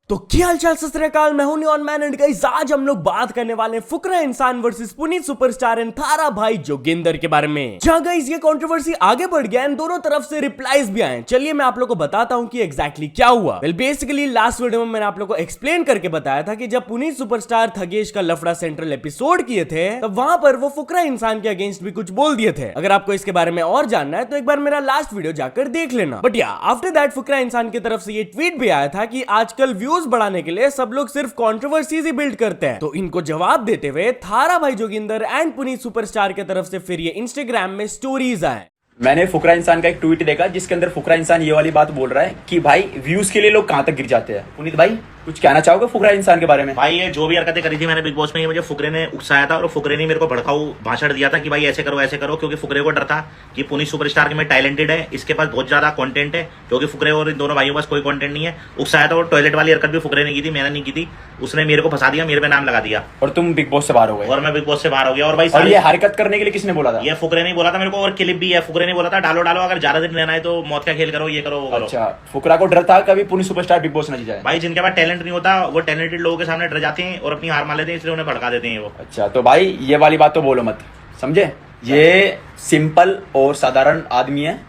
तो क्या हालचाल सत श्री अकाल, मैं हूं नियॉन मैन एंड गाइस आज हम लोग बात करने वाले हैं फुकरा इंसान वर्सेस पुनीत सुपरस्टार एंड थारा भाई जोगिंदर के बारे में। जहां गाइस ये कंट्रोवर्सी आगे बढ़ गया एंड दोनों तरफ से रिप्लाईज भी आए। चलिए मैं आप लोग को बताता हूं कि एग्जैक्टली क्या हुआ। वेल बेसिकली लास्ट वीडियो में मैंने आप लोग को एक्सप्लेन करके बताया था कि जब पुनीत सुपरस्टार थगेश का लफड़ा सेंट्रल एपिसोड किए थे तब वहां पर वो फुकरा इंसान के अगेंस्ट भी कुछ बोल दिए थे। अगर आपको इसके बारे में और जानना है तो एक बार मेरा लास्ट वीडियो जाकर देख लेना। बट या आफ्टर दैट फुकरा इंसान की तरफ से ये ट्वीट भी आया था कि आजकल व्यूज बढ़ाने के लिए सब लोग सिर्फ कंट्रोवर्सीज ही बिल्ड करते हैं। तो इनको जवाब देते हुए थारा भाई जोगिंदर एंड पुनीत सुपरस्टार की तरफ से फिर ये इंस्टाग्राम में स्टोरीज आए। मैंने फुकरा इंसान का एक ट्वीट देखा जिसके अंदर फुकरा इंसान ये वाली बात बोल रहा है कि भाई व्यूज के लिए लोग कहां तक गिर जाते हैं। पुनीत भाई कुछ कहना चाहोगे फुकरा इंसान के बारे में? भाई ये जो भी हरकतें करी थी मैंने बिग बॉस में, ये मुझे फुकरे ने उकसाया था और फुकरे ने मेरे को भड़काऊ भाषण दिया था कि भाई ऐसे करो, क्योंकि फुकरे को डर था कि पुनीत सुपरस्टार में टैलेंटेड है, इसके पास बहुत ज्यादा कंटेंट है, क्योंकि फुकरे और इन दोनों भाइयों के पास कोई कंटेंट नहीं है। उकसाया था और टॉयलेट वाली हरकत भी फुकरे ने की थी, मैंने नहीं की थी। उसने मेरे को फंसा दिया, मेरे पे नाम लगा दिया और तुम बिग बॉस से बाहर हो गए। और मैं बिग बॉस से बाहर हो गया। और भाई और ये हरकत करने के लिए किसने बोला था? ये फुकरे ने बोला था मेरे को, और क्लिप भी है। फुकरे ने बोला था डालो अगर ज्यादा दिन रहना है तो मौत का खेल करो, ये करो वो करो। अच्छा, फुकरा को डर था कभी पुनीत सुपरस्टार बिग बॉस न जीत जाए। भाई जिनके पास टैलेंट नहीं होता वो टैलेंटेड लोगों के सामने डर जाते हैं और अपनी हार मान लेते हैं, इसलिए उन्हें भड़का देते हैं वो। अच्छा तो भाई ये वाली बात तो बोलो मत, समझे? ये सिंपल और साधारण आदमी है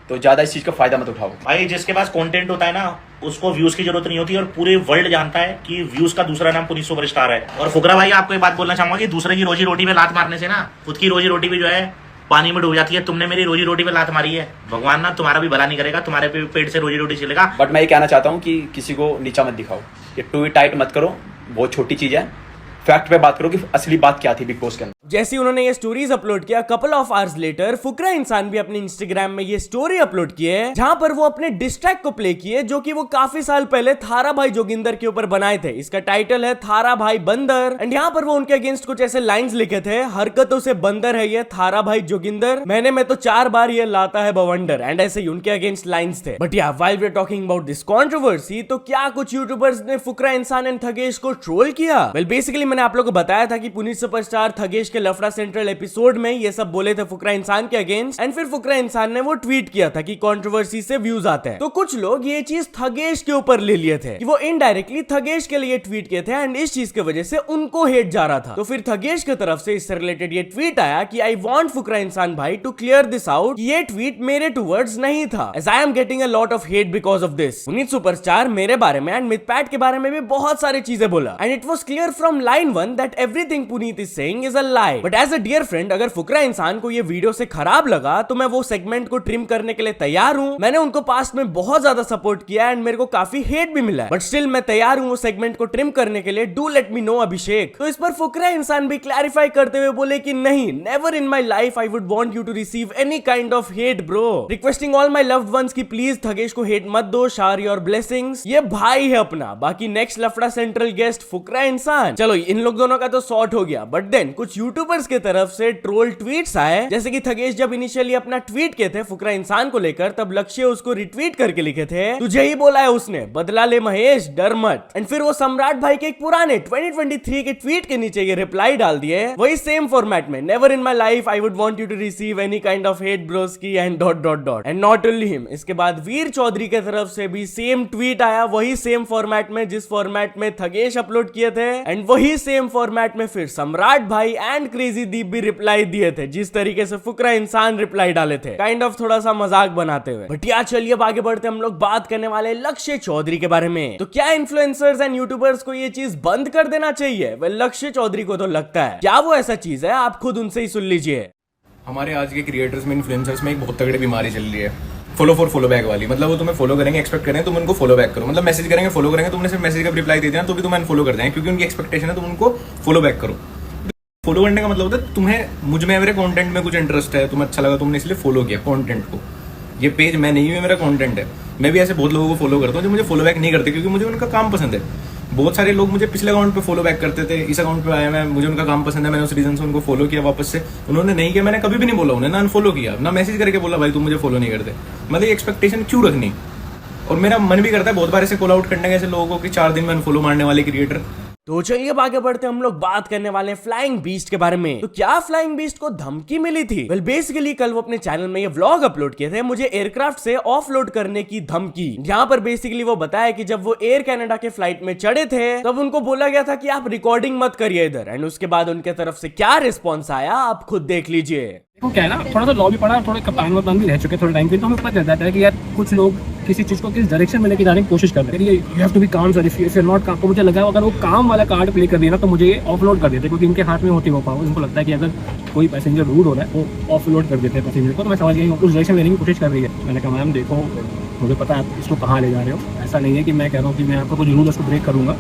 तो ज्यादा इस चीज का फायदा मत उठाओ। भाई जिसके पास कंटेंट होता है ना उसको व्यूज की जरूरत नहीं होती, और पूरे वर्ल्ड जानता है कि व्यूज का दूसरा नाम पुनीत सुपरस्टार है। और फुकरा भाई आपको एक बात बोलना चाहूंगा कि दूसरे की रोजी रोटी पे लात मारने से ना खुद की रोजी रोटी भी जो है पानी में डूब जाती है। तुमने मेरी रोजी रोटी पे लात मारी है, भगवान ना तुम्हारा भी भला नहीं करेगा, तुम्हारे पेट से रोजी रोटी चलेगा। बट मैं ये कहना चाहता हूँ कि किसी को नीचा मत दिखाओ, ये ट्वीट टाइट मत करो, बहुत छोटी चीज है। फैक्ट पे बात करो कि असली बात क्या थी बिग बॉस के अंदर। जैसे उन्होंने ये स्टोरीज अपलोड किया कपल ऑफ आवर्स लेटर फुकरा इंसान भी अपने इंस्टाग्राम में ये स्टोरी अपलोड किए जहां पर वो अपने डिस्ट्रैक्ट को प्ले किए जो कि वो काफी साल पहले थारा भाई जोगिंदर के ऊपर बनाए थे। इसका टाइटल है थारा भाई बंदर एंड यहाँ पर वो उनके अगेंस्ट कुछ ऐसे लाइंस लिखे थे, हरकतों से बंदर है ये थारा भाई जोगिंदर, मैंने में तो 4 बार ये लाता है बवंडर एंड ऐसे ही उनके अगेंस्ट लाइंस थे। बट या while we are talking about this controversy, तो क्या कुछ यूट्यूबर्स ने फुकरा इंसान एंड थगेश को ट्रोल किया? वेल बेसिकली मैंने आप लोगों को बताया था कि पुनीत सुपरस्टार थगेश के लफड़ा सेंट्रल एपिसोड में ये सब बोले थे फुकरा इंसान के अगेंस्ट एंड फिर फुकरा इंसान ने वो ट्वीट किया था कि कंट्रोवर्सी से व्यूज आते हैं। तो कुछ लोग ये चीज थगेश के ऊपर ले लिए थे कि वो इनडायरेक्टली थगेश के लिए ट्वीट किए थे एंड इस चीज की वजह से उनको हेट जा रहा था। तो फिर थगेश की तरफ से इससे रिलेटेड ये ट्वीट आया कि आई वांट फुकरा इंसान भाई टू क्लियर दिस आउट, ये ट्वीट मेरे टुवर्ड्स नहीं था as I am getting a lot of hate because of this. Puneet Superstar मेरे बारे में एंड मिथपैट के बारे में भी बहुत सारी चीजें बोला and it was clear from line 1 that everything Puneet is saying is a lie. But as a dear friend, अगर फुकरा इंसान को ये वीडियो से खराब लगा तो मैं वो सेगमेंट को ट्रिम करने के लिए तैयार हूं। मैंने उनको पास्ट में बहुत ज्यादा सपोर्ट किया एंड मेरे को काफी हेट भी मिला है, बट स्टिल मैं तैयार हूं वो सेगमेंट को ट्रिम करने के लिए। डू लेट मी नो अभिषेक। तो इस पर फुकरा इंसान भी क्लैरिफाई करते हुए बोले कि नहीं, never in my life I would want you to receive any kind of hate bro, requesting all my loved ones की प्लीज थगेश को हेट मत दो, शार योर ब्लेसिंग्स। ये भाई है अपना। बाकी नेक्स्ट लफड़ा सेंट्रल गेस्ट फुकरा इंसान। चलो इन लोग दोनों का तो सॉर्ट हो गया, बट देन कुछ यूट्यूबर्स की तरफ से ट्रोल ट्वीट्स आए। जैसे कि थगेश जब इनिशियली अपना ट्वीट किए थे फुकरा इंसान को लेकर तब लक्ष्य उसको रिट्वीट करके लिखे थे तुझे ही बोला है उसने, बदला ले महेश डर मत। एंड फिर वो सम्राट भाई के एक पुराने 2023 के ट्वीट के नीचे ये रिप्लाई डाल दिए वही सेम फॉर्मेट में, never in my life I would want you to receive any kind of hate broski and dot dot dot and not only him. इसके बाद वीर चौधरी की तरफ से भी सेम ट्वीट आया वही सेम फॉर्मेट में जिस फॉर्मेट में थगेश अपलोड किए थे एंड वही सेम फॉर्मेट में फिर सम्राट भाई एंड क्रेजी दीप भी रिप्लाई दिए थे जिस तरीके से फुकरा इंसान रिप्लाई डाले थे, काइंड ऑफ थोड़ा सा मजाक बनाते हुए। बट यार चलिए अब आगे बढ़ते हम लोग बात करने वाले लक्ष्य चौधरी के बारे में। तो क्या इन्फ्लुएंसर्स एंड यूट्यूबर्स को ये चीज बंद कर देना चाहिए? वेल लक्ष्य चौधरी को तो लगता है। क्या वो ऐसा चीज है? आप खुद उनसे ही सुन लीजिए। हमारे आज के क्रिएटर्स में, इन्फ्लुएंसर्स में एक बहुत तगड़ी बीमारी चल रही है, फॉलो फॉर फॉलो बैक वाली। मतलब वो तुम्हें फॉलो करेंगे, एक्सपेक्ट करेंगे तुम उनको फॉलो बैक करो, मतलब मैसेज करेंगे फॉलो करेंगे, तुमने सिर्फ मैसेज का रिप्लाई दे दिया तो भी तुम अनफॉलो कर देंगे क्योंकि उनकी एक्सपेक्टेशन है तुम उनको फॉलो बैक करो। फॉलो करने का मतलब होता है तुम्हें मुझ में, मेरे कंटेंट में कुछ इंटरेस्ट है, तुम्हें अच्छा लगा, तुमने इसलिए फॉलो किया कंटेंट को। ये पेज मैं नहीं हूँ, मेरा कंटेंट है। मैं भी ऐसे बहुत लोगों को फॉलो करता हूँ जो मुझे फॉलो बैक नहीं करते क्योंकि मुझे उनका काम पसंद है। बहुत सारे लोग मुझे पिछले अकाउंट पे फॉलो बैक करते थे, इस अकाउंट पे आया मैं, मुझे उनका काम पसंद है, मैंने उस रीजन से उनको फॉलो किया वापस से। उन्होंने नहीं किया, मैंने कभी भी नहीं बोला उन्हें, ना अनफॉलो किया, ना मैसेज करके बोला भाई तुम मुझे फॉलो नहीं करते। मतलब ये एक्सपेक्टेशन क्यों रखनी? और मेरा मन भी करता है बहुत बार ऐसे कॉल आउट करने के ऐसे लोगों को कि 4 दिन में अनफॉलो मारने वाले क्रिएटर। तो चलिए अब आगे बढ़ते हम लोग बात करने वाले हैं फ्लाइंग बीस्ट के बारे में। तो क्या फ्लाइंग बीस्ट को धमकी मिली थी? वेल बेसिकली कल वो अपने चैनल में ये व्लॉग अपलोड किए थे, मुझे एयरक्राफ्ट से ऑफलोड करने की धमकी, जहां पर बेसिकली वो बताया कि जब वो एयर कनाडा के फ्लाइट में चढ़े थे तब उनको बोला गया था कि आप रिकॉर्डिंग मत करिए इधर, एंड उसके बाद उनके तरफ से क्या रिस्पॉन्स आया आप खुद देख लीजिए। देखो क्या है ना, थोड़ा सा लॉ भी पड़ा, थोड़े कप्तान वप्तान भी रह चुके थोड़े टाइम के, तो हमें पता चल जाता है कि यार कुछ लोग किसी चीज़ को किस डायरेक्शन में लेके जाने की कोशिश कर रहे हैं। You have to be calm sir, if you are not calm. तो मुझे लगा अगर वो काम वाला कार्ड प्ले कर दिया ना तो मुझे ये ऑफलोड कर देते, क्योंकि इनके हाथ में होती वो पावर। उनको लगता है कि अगर कोई पैसेंजर रूड हो रहा है वो ऑफलोड कर देते हैं पैसेंजर को। तो मैं समझ गई उस डायरेक्शन लेने की कोशिश कर रही है। मैंने कहा मैम देखो, मुझे पता है आप इसको कहाँ ले जा रहे हो, ऐसा नहीं है कि मैं कह रहा हूँ कि मैं आपको कुछ रूल उसको ब्रेक करूँगा,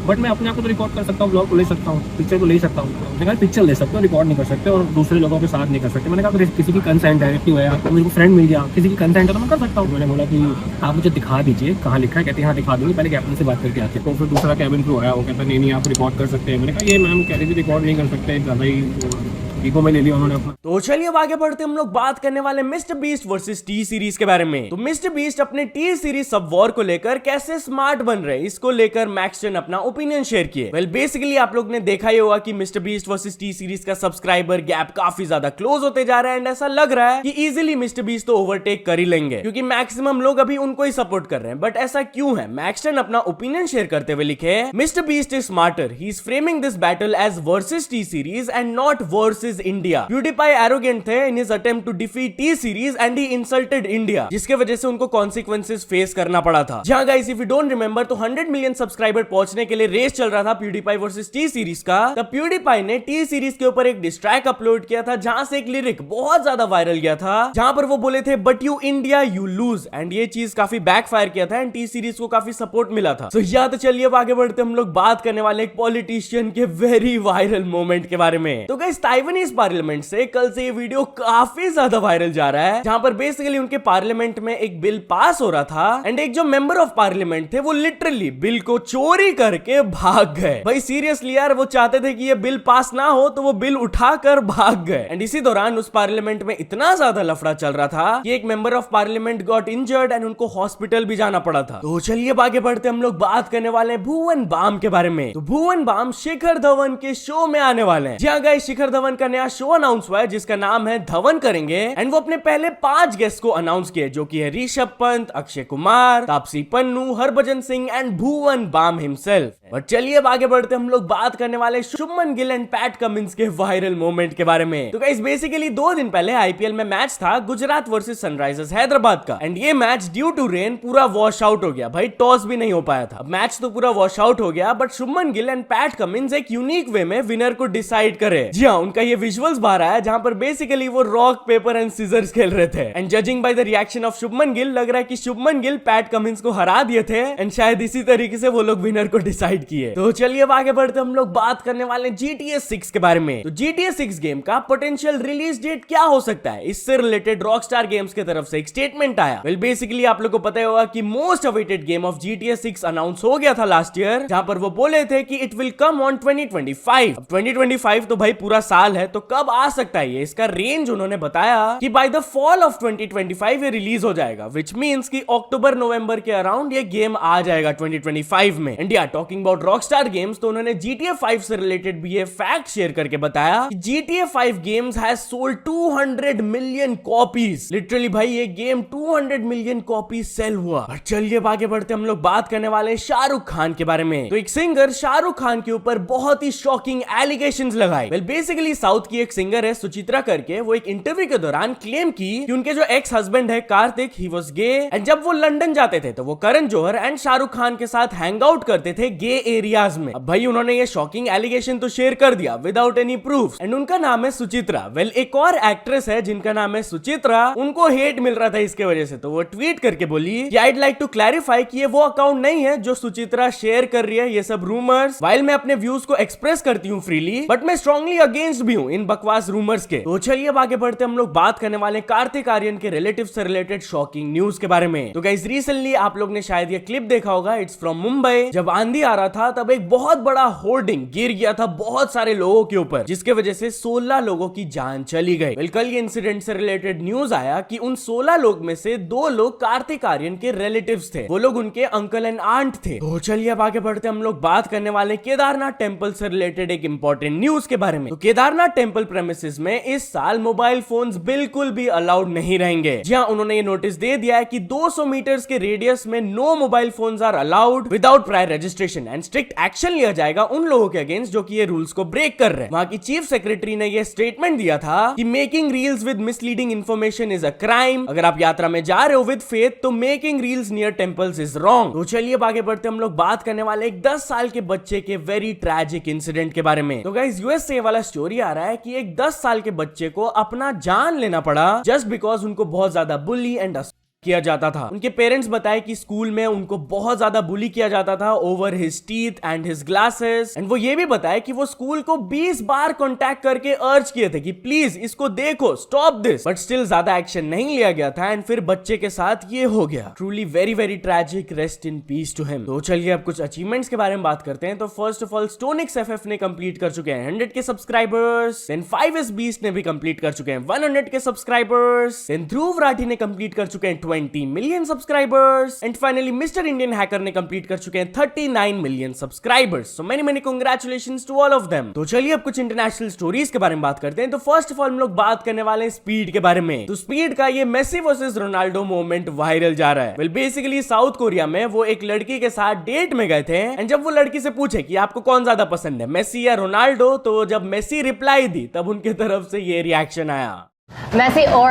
बट मैं अपने आप को तो रिकॉर्ड कर सकता हूँ, ब्लॉग को ले सकता हूँ, पिक्चर को ले सकता हूँ। मैंने कहा पिक्चर ले सकते हो, रिकॉर्ड नहीं कर सकते और दूसरे लोगों के साथ नहीं कर सकते। मैंने कहा किसी की कंसेंट डायरेक्टिव है, आपको मेरे को फ्रेंड मिल गया, किसी की कंसेंट है तो मैं कर सकता हूँ। मैंने बोला कि आप मुझे दिखा दीजिए कहाँ लिखा है। कहते हैं हाँ दिखा दूँगी, पहले कैप्टन से बात करके आते। तो फिर दूसरा कैबिन क्रू आया, वो कहता नहीं नहीं आप रिकॉर्ड कर सकते हैं। मैंने कहा ये मैम कह रही थी रिकॉर्ड नहीं कर सकते, ज़्यादा ही ईगो में ले लिया उन्होंने अपना। तो चलिए अब आगे बढ़ते हम लोग बात करने वाले mister beast versus T series के बारे में। तो मिस्टर बीस्ट अपने टी सीरीज सब वॉर को लेकर कैसे स्मार्ट बन रहे हैं, इसको लेकर मैक्सटन अपना ओपिनियन शेयर किए। वेल बेसिकली आप लोग ने देखा ही होगा कि mister beast versus T series का सब्सक्राइबर गैप काफी ज्यादा क्लोज होते जा रहा है, एंड ऐसा लग रहा है कि इजीली मिस्टर बीस्ट तो ओवरटेक कर ही लेंगे, क्योंकि मैक्सिमम लोग अभी उनको ही सपोर्ट कर रहे हैं। बट ऐसा क्यों है? मैक्सटन अपना ओपिनियन शेयर करते हुए लिखे, Mister Beast is smarter, he is framing this battle as versus T Series and not versus India. PewDiePie arrogant थे in his attempt to defeat T series and he insulted India, जिसके वजह से उनको consequences face करना पड़ा था। जहां guys if you don't remember तो 100 मिलियन सब्सक्राइबर पहुंचने के लिए रेस चल रहा था PewDiePie वर्सेस T सीरीज का। तब PewDiePie ने T सीरीज के ऊपर एक डिस ट्रैक अपलोड किया था, जहां से एक लिरिक बहुत ज्यादा वायरल गया था, जहां पर वो बोले थे but you India you lose, and ये चीज काफी बैकफायर किया था एंड T सीरीज को काफी सपोर्ट मिला था। तो या तो चलिए अब आगे बढ़ते हम लोग बात करने वाले एक पॉलिटिशियन के वेरी वायरल मोमेंट के बारे में। तो गाइस ताइवानीज पार्लियामेंट से कल से ये वीडियो काफी ज्यादा वायरल जा रहा है, जहां पर बेसिकली उनके पार्लियामेंट में एक बिल पास हो रहा था एंड एक जो मेंबर ऑफ पार्लियामेंट थे वो लिटरली बिल को चोरी करके भाग गए। भाई सीरियसली यार, वो चाहते थे कि ये बिल पास ना हो तो वो बिल उठाकर भाग गए। एंड इसी दौरान उस पार्लियामेंट में इतना ज्यादा लफड़ा चल रहा था कि एक member of parliament got injured and उनको हॉस्पिटल भी जाना पड़ा था। तो चलिए आगे बढ़ते हम लोग बात करने वाले हैं भुवन बाम के बारे में। तो भुवन बाम शिखर धवन के शो में आने वाले हैं। जी हाँ गाइस, शिखर धवन का नया शो अनाउंस हुआ है जिसका नाम है धवन करेंगे, एंड वो अपने पहले 5 गेस्ट को अनाउंस किए, जो कि है Rishabh Pant, Akshay Kumar, Taapsee Pannu, Harbhajan Singh and Bhuvan Bam himself. But चलिए अब आगे बढ़ते हम लोग बात करने वाले Shubman Gill and Pat Cummins के वायरल मोमेंट के बारे में। तो गाइस बेसिकली 2 दिन पहले आईपीएल में मैच था गुजरात वर्सेस सनराइजर्स हैदराबाद का, एंड ये मैच ड्यू टू रेन पूरा वॉश आउट हो गया। भाई टॉस भी नहीं हो पाया था, मैच तो पूरा वॉश आउट हो गया, but Shubman Gill and Pat Cummins एक यूनिक वे में विनर को डिसाइड करे। जी हाँ, उनका ये विजुअल्स बाहर आया जहां पर बेसिकली वो रॉक पेपर एंड सीजर्स खेल रहे थे, and judging by the reaction of Shubman Gill लग रहा है कि शुभमन गिल पैट कमिंस को हरा दिए थे, एंड शायद इसी तरीके से वो लोग विनर को डिसाइड किए। तो चलिए अब आगे बढ़ते हम लोग बात करने वाले GTA 6 के बारे में। तो GTA 6 गेम का पोटेंशियल रिलीज डेट क्या हो सकता है, इससे रिलेटेड रॉकस्टार गेम्स की तरफ से एक स्टेटमेंट आया। वेल बेसिकली आप लोग को पता होगा कि most awaited game of GTA 6 announce हो गया था लास्ट ईयर, जहां पर वो बोले थे कि इट विल कम ऑन 2025। अब 2025 तो भाई पूरा साल है, तो कब आ सकता है ये, इसका रेंज उन्होंने बताया कि बाय द फॉल ऑफ 2025 ये रिलीज हो जाएगा, विच मींस कि अक्टूबर नवंबर के अराउंड ये गेम आ जाएगा 2025 में। India talking about Rockstar games, तो उन्होंने GTA 5 से रिलेटेड भी ये फैक्ट शेयर करके बताया कि GTA 5 games has sold 200 million copies. Literally भाई ये गेम 200 मिलियन कॉपीज सेल हुआ। और चलिए आगे बढ़ते हम लोग बात करने वाले शाहरुख खान के बारे में। तो एक सिंगर शाहरुख खान के ऊपर बहुत ही शॉकिंग एलिगेशंस लगाई। वेल बेसिकली साउथ की एक सिंगर है सुचित्रा करके, वो एक इंटरव्यू के दौरान क्लेम की कि उनके जो एक्स हस्बैंड है Kartik, he was gay, and जब वो लंदन जाते थे तो वो करण जौहर एंड शाहरुख खान के साथ हैंग आउट करते थे गे एरियाज में। अब भाई उन्होंने ये शॉकिंग एलिगेशन तो शेयर कर दिया विदाउट एनी प्रूफ, एंड उनका नाम है सुचित्रा। वेल एक और एक्ट्रेस है जिनका नाम है सुचित्रा, उनको हेट मिल रहा था इसके वजह से, तो वो ट्वीट करके बोली कि आईड लाइक टू क्लैरिफाई कि ये वो अकाउंट नहीं है जो सुचित्रा शेयर कर रही है ये सब रूमर्स। वाइल मैं अपने व्यूज को एक्सप्रेस करती हूँ फ्रीली, बट मैं स्ट्रांगली अगेंस्ट भी हूँ इन बकवास रूमर्स के। तो चलिए अब आगे बढ़ते हम लोग बात करने वाले कार्तिक आर्यन के रिलेटिव से रिलेटेड शॉकिंग न्यूज के बारे में। तो गाइस रिसेंटली आप लोग ने शायद ये क्लिप देखा होगा, इट्स फ्रॉम मुंबई, जब आंधी आ रहा रहा था तब एक बहुत बड़ा होर्डिंग गिर गया था बहुत सारे लोगों के ऊपर, जिसके वजह से 16 लोगों की जान चली गई। कल ये इंसिडेंट से रिलेटेड न्यूज आया कि उन 16 लोग में से 2 लोग कार्तिक आर्यन के रिलेटिव्स थे, वो लोग उनके अंकल एंड आंट थे। तो चलिए अब आगे बढ़ते हम लोग बात करने वाले केदारनाथ टेम्पल से रिलेटेड एक इंपॉर्टेंट न्यूज के बारे में। तो केदारनाथ टेम्पल प्रेमिसेस में इस साल मोबाइल फोन्स बिल्कुल भी अलाउड नहीं रहेंगे। जी हाँ, उन्होंने ये नोटिस दे दिया है कि 200 मीटर्स के रेडियस में no mobile phones are allowed without prior registration and strict action लिया जाएगा उन लोगों के अगेंस्ट जो कि ये रूल्स को ब्रेक कर रहे हैं। वहां की चीफ सेक्रेटरी ने ये स्टेटमेंट दिया था कि making reels with misleading information is a crime. अगर आप यात्रा में जा रहे हो विद फेथ तो making reels near temples is wrong. तो चलिए अब आगे बढ़ते हम लोग बात करने वाले एक 10 साल के बच्चे के वेरी ट्रैजिक इंसिडेंट के बारे में। तो गाइस यूएस से वाला स्टोरी आ रहा है कि एक 10 साल के बच्चे को अपना जान लेना पड़ा जस्ट बिकॉज उनको बहुत ज्यादा बुली एंड किया जाता था। उनके पेरेंट्स बताए कि स्कूल में उनको बहुत ज्यादा बुली किया जाता था over his teeth and his glasses. And वो ये भी बताए कि वो स्कूल को 20 बार कांटेक्ट करके अर्ज किए थे कि प्लीज इसको देखो, स्टॉप दिस, बट स्टिल ज्यादा एक्शन नहीं लिया गया था एंड फिर बच्चे के साथ ये हो गया। Truly very very tragic, rest in peace to him. तो चलिए अब कुछ अचीवमेंट्स के बारे में बात करते हैं। तो फर्स्ट ऑफ ऑल स्टोनिक्स एफएफ ने कंप्लीट कर चुके हैं 100 के सब्सक्राइबर्स। देन 5S बीस्ट ने भी कंप्लीट कर चुके हैं 100 के सब्सक्राइबर्स। देन ध्रुव राठी ने कंप्लीट कर चुके हैं 20 million subscribers. And finally Mister Indian Hacker ने कंप्लीट कर चुके हैं 39 million subscribers. So many many congratulations to all of them. तो चलिए अब कुछ इंटरनेशनल स्टोरीज के बारे में बात करते हैं। तो फर्स्ट ऑफ ऑल हम लोग बात करने वाले हैं स्पीड के बारे में। तो स्पीड का ये Messi versus Ronaldo moment viral जा रहा है। वेल बेसिकली साउथ कोरिया में वो एक लड़की के साथ डेट में गए थे एंड जब वो लड़की से पूछे कि आपको कौन ज्यादा पसंद है, मेसी या रोनाल्डो, तो जब मेसी रिप्लाई दी तब उनके तरफ से ये रिएक्शन आया, Messi or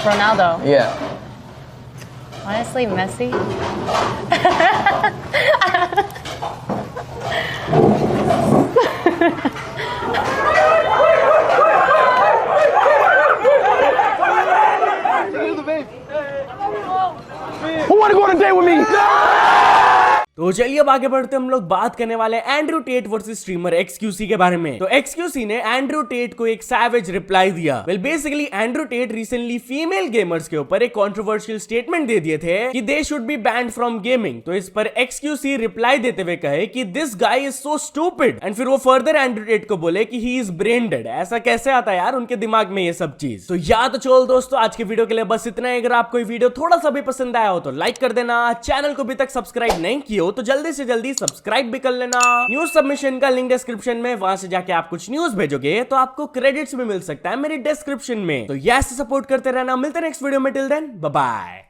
Ronaldo? Yeah. Honestly, Messi. Who want to go on a date with me? तो चलिए अब आगे बढ़ते हम लोग बात करने वाले Andrew Tate versus streamer XQC के बारे में। तो XQC ने एंड्रू टेट को एक सैवेज रिप्लाई दिया। Well basically Andrew Tate recently female gamers के ऊपर एक कंट्रोवर्शियल स्टेटमेंट दे दिए थे कि they should be banned from gaming. तो इस पर XQC रिप्लाई देते हुए कहे कि this guy is so stupid and फिर वो फर्दर एंड्रू टेट को बोले कि ही इज ब्रेन डेड। ऐसा कैसे आता है यार उनके दिमाग में ये सब चीज। तो या तो चलो दोस्तों आज के वीडियो के लिए बस इतना ही। अगर आपको ये वीडियो थोड़ा सा भी पसंद आया हो तो लाइक कर देना, चैनल को अभी तक सब्सक्राइब नहीं किया हो तो जल्दी से जल्दी सब्सक्राइब भी कर लेना। न्यूज सबमिशन का लिंक डिस्क्रिप्शन में, वहां से जाके आप कुछ न्यूज भेजोगे तो आपको क्रेडिट्स भी मिल सकता है मेरी डिस्क्रिप्शन में। तो यस सपोर्ट करते रहना। मिलते हैं नेक्स्ट वीडियो में। Till then bye bye.